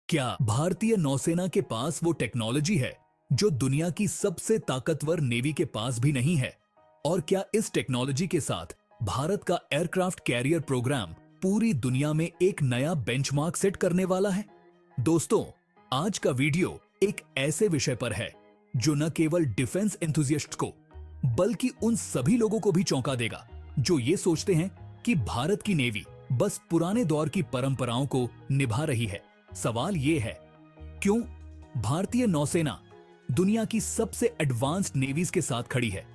क्या भारतीय नौसेना के पास वो टेक्नोलॉजी है जो दुनिया की सबसे ताकतवर नेवी के पास भी नहीं है? और क्या इस टेक्नोलॉजी के साथ भारत का एयरक्राफ्ट कैरियर प्रोग्राम पूरी दुनिया में एक नया बेंचमार्क सेट करने वाला है? दोस्तों, आज का वीडियो एक ऐसे विषय पर है जो न केवल डिफेंस एंथुसियास्ट को बल्कि उन सभी लोगों को भी चौंका देगा जो ये सोचते हैं कि भारत की नेवी बस पुराने दौर की परंपराओं को निभा रही है। सवाल ये है, क्यों भारतीय नौसेना दुनिया की सबसे एडवांस्ड नेवीज के साथ खड़ी है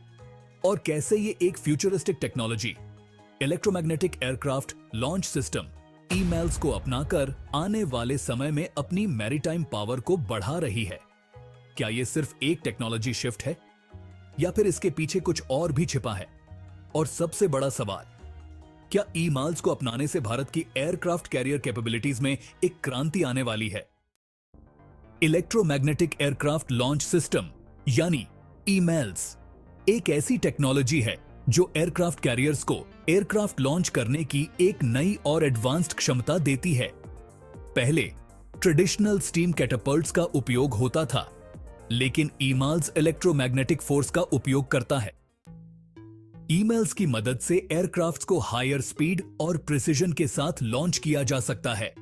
और कैसे ये एक futuristic technology electromagnetic aircraft launch system emails को अपनाकर आने वाले समय में अपनी मैरीटाइम पावर को बढ़ा रही है। क्या ये सिर्फ एक टेक्नोलॉजी शिफ्ट है या फिर इसके पीछे कुछ और भी छिपा है? और सबसे बड़ा सवाल, क्या ईमेल्स को अपनाने से भारत की एयरक्राफ्ट कैरियर कैपेबिलिटीज में एक क्रांति आने वाली है? इलेक्ट्रोमैग्नेटिक एयरक्राफ्ट लॉन्च सिस्टम यानी ईमेल्स एक ऐसी टेक्नोलॉजी है जो एयरक्राफ्ट कैरियर्स को एयरक्राफ्ट लॉन्च करने की एक नई और एडवांस्ड क्षमता देती है। पहले ट्रेडिशनल स्टीम कैटापल्ट्स का उपयोग होता था, लेकिन ईमेल्स इलेक्ट्रोमैग्नेटिक फोर्स का उपयोग करता है। ईमेल्स की मदद से एयरक्राफ्ट्स को हायर स्पीड और प्रिसिजन के साथ लॉन्च किया जा सकता है।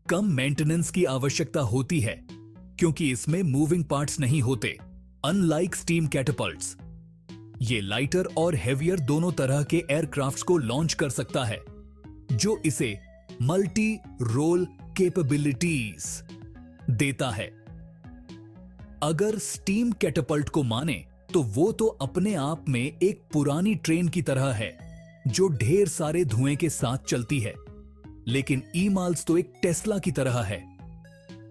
कम मेंटेनेंस की आवश्यकता होती है क्योंकि इसमें मूविंग पार्ट्स नहीं होते, अनलाइक स्टीम कैटापल्ट्स। ये लाइटर और हेवियर दोनों तरह के एयरक्राफ्ट्स को लॉन्च कर सकता है, जो इसे मल्टी रोल कैपेबिलिटीज देता है। अगर स्टीम कैटापल्ट को माने तो वो तो अपने आप में एक पुरानी ट्रेन की तरह है जो ढेर सारे धुएं के साथ चलती है, लेकिन ईमेल्स तो एक टेस्ला की तरह है,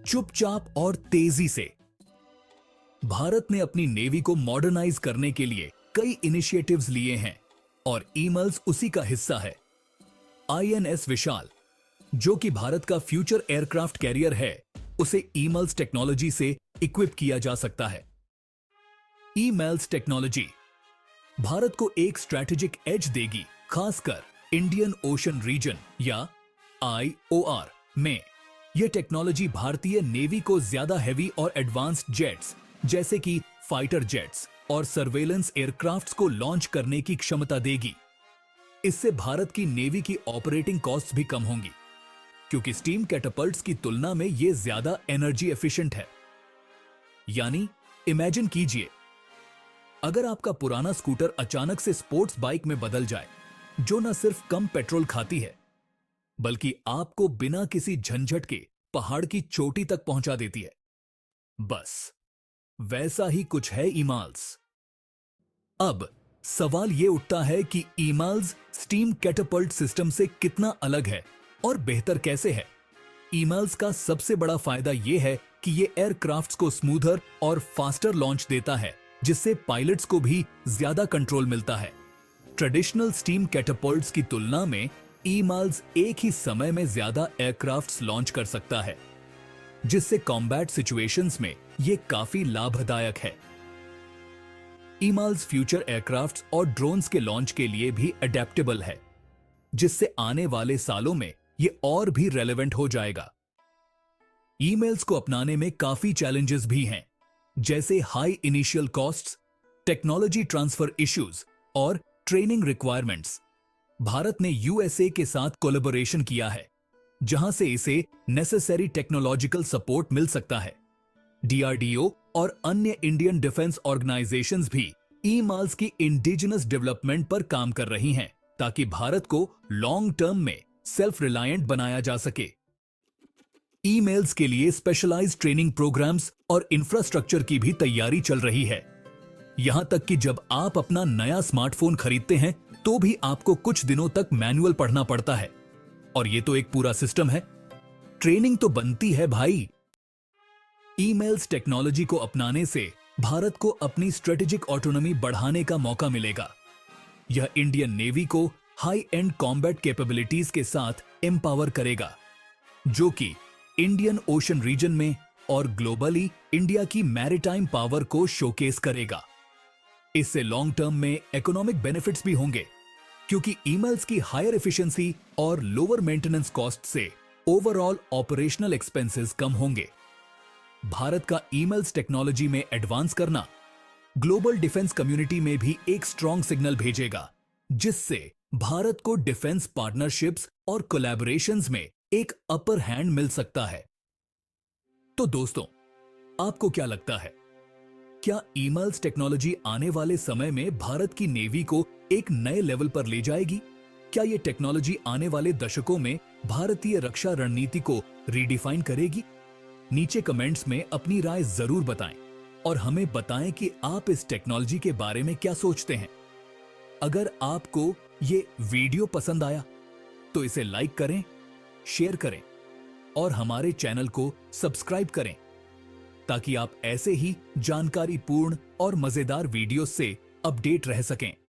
चुपचाप और तेजी से। भारत ने अपनी नेवी को मॉडर्नाइज करने के लिए कई इनिशिएटिव्स लिए हैं और ईमेल्स उसी का हिस्सा है। आईएनएस विशाल, जो कि भारत का फ्यूचर एयरक्राफ्ट कैरियर है, उसे ईमेल्स टेक्नोलॉजी से इक्विप किया जा सकता है। ईमेल्स टेक्नोलॉजी भारत को एक स्ट्रैटेजिक एज देगी, खासकर इंडियन ओशन रीजन या आईओआर में। यह टेक्नोलॉजी भारतीय नेवी को ज्यादा हैवी और एडवांस्ड जेट्स जैसे कि फाइटर जेट्स और सर्वेलेंस एयरक्राफ्ट्स को लॉन्च करने की क्षमता देगी। इससे भारत की नेवी की ऑपरेटिंग कॉस्ट भी कम होंगी क्योंकि स्टीम कैटापल्ट्स की तुलना में यह ज्यादा एनर्जी एफिशिएंट है। यानी इमेजिन कीजिए, अगर आपका पुराना स्कूटर अचानक से स्पोर्ट्स बाइक में बदल जाए जो न सिर्फ कम पेट्रोल खाती है बल्कि आपको बिना किसी झंझट के पहाड़ की चोटी तक पहुंचा देती है, बस वैसा ही कुछ है ईमेल्स। अब सवाल यह उठता है कि ईमेल्स स्टीम कैटापल्ट सिस्टम से कितना अलग है और बेहतर कैसे है? ईमेल्स का सबसे बड़ा फायदा यह है कि यह एयरक्राफ्ट्स को स्मूथर और फास्टर लॉन्च देता है, जिससे पायलट्स को भी ज्यादा कंट्रोल मिलता है। ट्रेडिशनल स्टीम कैटापल्ट्स की तुलना में ईमेल्स एक ही समय में ज्यादा एयरक्राफ्ट्स लॉन्च कर सकता है, जिससे कॉम्बैट सिचुएशंस में यह काफी लाभदायक है। ईमेल्स फ्यूचर एयरक्राफ्ट्स और ड्रोन्स के लॉन्च के लिए भी अडेप्टेबल है, जिससे आने वाले सालों में यह और भी रेलेवेंट हो जाएगा। ईमेल्स को अपनाने में काफी चैलेंजेस भी हैं, जैसे high initial costs, technology transfer issues और ट्रेनिंग रिक्वायरमेंट्स। भारत ने यूएसए के साथ कोलैबोरेशन किया है, जहां से इसे नेसेसरी टेक्नोलॉजिकल सपोर्ट मिल सकता है। डीआरडीओ और अन्य इंडियन डिफेंस ऑर्गेनाइजेशंस भी ईमेल्स की इंडिजिनस डेवलपमेंट पर काम कर रही हैं, ताकि भारत को लॉन्ग टर्म में सेल्फ रिलायंट बनाया जा सके। ईमेल्स के लिए स्पेशलाइज्ड ट्रेनिंग प्रोग्राम्स और इंफ्रास्ट्रक्चर की भी तैयारी चल रही है। यहां तक कि जब आप अपना नया स्मार्टफोन खरीदते हैं तो भी आपको कुछ दिनों तक मैनुअल पढ़ना पड़ता है, और यह तो एक पूरा सिस्टम है। ट्रेनिंग तो बनती है भाई। ईमेल्स टेक्नोलॉजी को अपनाने से भारत को अपनी स्ट्रेटेजिक ऑटोनॉमी बढ़ाने का मौका मिलेगा। यह इंडियन नेवी को हाई एंड कॉम्बैट कैपेबिलिटीज के साथ एम्पावर करेगा, जो कि इंडियन ओशन रीजन में और ग्लोबली इंडिया की मैरीटाइम पावर को शोकेस करेगा। इससे लॉन्ग टर्म में इकोनॉमिक बेनिफिट्स भी होंगे, क्योंकि ईमेल्स की हायर एफिशिएंसी और लोअर मेंटेनेंस कॉस्ट से ओवरऑल ऑपरेशनल एक्सपेंसेस कम होंगे। भारत का ईमेल्स टेक्नोलॉजी में एडवांस करना ग्लोबल डिफेंस कम्युनिटी में भी एक स्ट्रॉन्ग सिग्नल भेजेगा, जिससे भारत को डिफेंस पार्टनरशिप्स और कोलैबोरेशंस में एक अपर हैंड मिल सकता है। तो दोस्तों, आपको क्या लगता है? क्या ईमेल्स टेक्नोलॉजी आने वाले समय में भारत की नेवी को एक नए लेवल पर ले जाएगी? क्या यह टेक्नोलॉजी आने वाले दशकों में भारतीय रक्षा रणनीति को रीडिफाइन करेगी? नीचे कमेंट्स में अपनी राय जरूर बताएं और हमें बताएं कि आप इस टेक्नोलॉजी के बारे में क्या सोचते हैं। अगर आपको ये वीडियो पसंद आया तो इसे लाइक करें, शेयर करें और हमारे चैनल को सब्सक्राइब करें, ताकि आप ऐसे ही जानकारीपूर्ण और मजेदार वीडियो से अपडेट रह सकें।